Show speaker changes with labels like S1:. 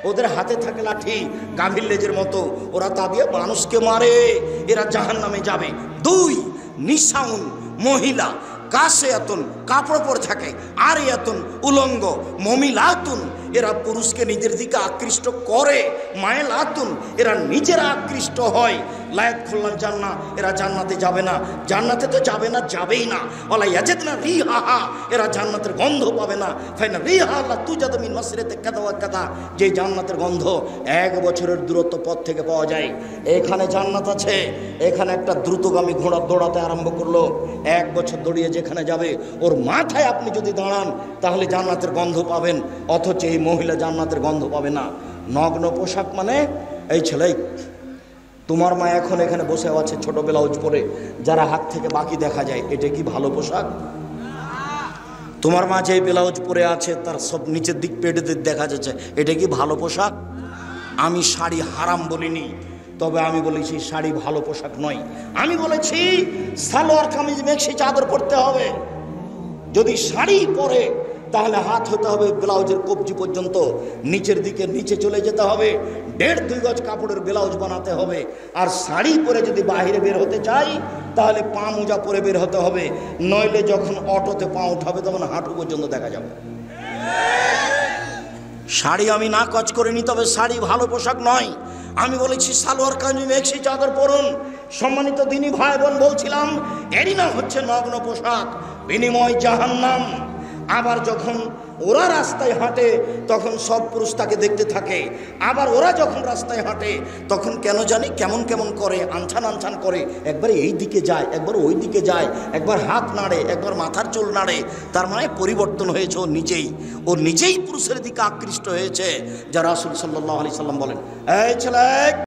S1: ওদের হাতে থাকে লাঠি গাভীর লেজের মতো, ওরা তা দিয়ে মানুষকে মারে, এরা জাহান্নামে যাবে। 2 নিসাউন মহিলা, কাছে এতন কাপড় পরে থাকে, আর এতন উলঙ্গ মমিলাতুন, এরা পুরুষকে নিজের দিকে আকৃষ্ট করে, মায়েলাতুন এরা নিজেরা আকৃষ্ট হয়। লায়াত খুললাম জান্নাহ, এরা জান্নাতে যাবে না, জান্নাতে তো যাবে না, যাবেই না। ওলা ইয়াজিদনা রিহাহা, এরা জান্নাতের গন্ধ পাবে না। ফাইনা রিহা লা তুজাদ মিন মাসরিতে কাদা ওয়া কাদা, যে জান্নাতের গন্ধ 1 বছরের দূরত্ব পথ থেকে পাওয়া যায়। এখানে জান্নাত আছে, এখানে একটা দ্রুতগামী ঘোড়া দৌড়াতে আরম্ভ করলো, 1 বছর দৌড়িয়ে যেখানে যাবে ওর মাথায় আপনি যদি দাঁড়ান তাহলে জান্নাতের গন্ধ পাবেন, অথচ এই মহিলা জান্নাতের গন্ধ পাবে না। নগ্ন পোশাক মানে এই ছেলে, তোমার মা এখন এখানে বসে আছে ছোট ব্লাউজ পরে, যারা হাত থেকে বাকি দেখা যায়, এটা কি ভালো পোশাক? তোমার মা যে ব্লাউজ পরে আছে তার সব নিচের দিক পেটের দিক দেখা যাচ্ছে, এটা কি ভালো পোশাক? আমি শাড়ি হারাম বলিনি, তবে আমি বলেছি শাড়ি ভালো পোশাক নয়। আমি বলেছি সালোয়ার কামিজ মেক্সি চাদর পরতে হবে। যদি শাড়ি পরে তাহলে হাত হতে হবে ব্লাউজের কবজি পর্যন্ত, নিচের দিকে নিচে চলে যেতে হবে, 1.5-2 গজ কাপড়ের ব্লাউজ বানাতে হবে। আর শাড়ি পরে যদি বাইরে বের হতে চাই তাহলে পা মোজা পরে বের হতে হবে, নইলে যখন অটোতে পা উঠাবে তখন হাঁটু পর্যন্ত দেখা যাবে। শাড়ি আমি না কচ করিনি, তবে শাড়ি ভালো পোশাক নয়। আমি বলেছি সালোয়ার কামিজ মেক্সি চাদর পরুন। সম্মানিত দিনী ভাই বোন, বলছিলাম এরই নাম হচ্ছে নগ্ন পোশাক, বিনিময় জাহান্নাম। আবার যখন ওরা রাস্তায় হাঁটে তখন সব পুরুষ তাকে দেখতে থাকে, আবার ওরা যখন রাস্তায় হাঁটে তখন কেন জানি কেমন কেমন করে, আনছান আনছান করে, একবার এই দিকে যায়, একবার ওই দিকে যায়, একবার হাত নাড়ে, একবার মাথার চুল নাড়ে। তার মানে পরিবর্তন হয়েছে ও নিজেই পুরুষের দিকে আকৃষ্ট হয়েছে, যা রাসূল সাল্লাল্লাহু আলাইহি সাল্লাম বলেন, এই ছেলে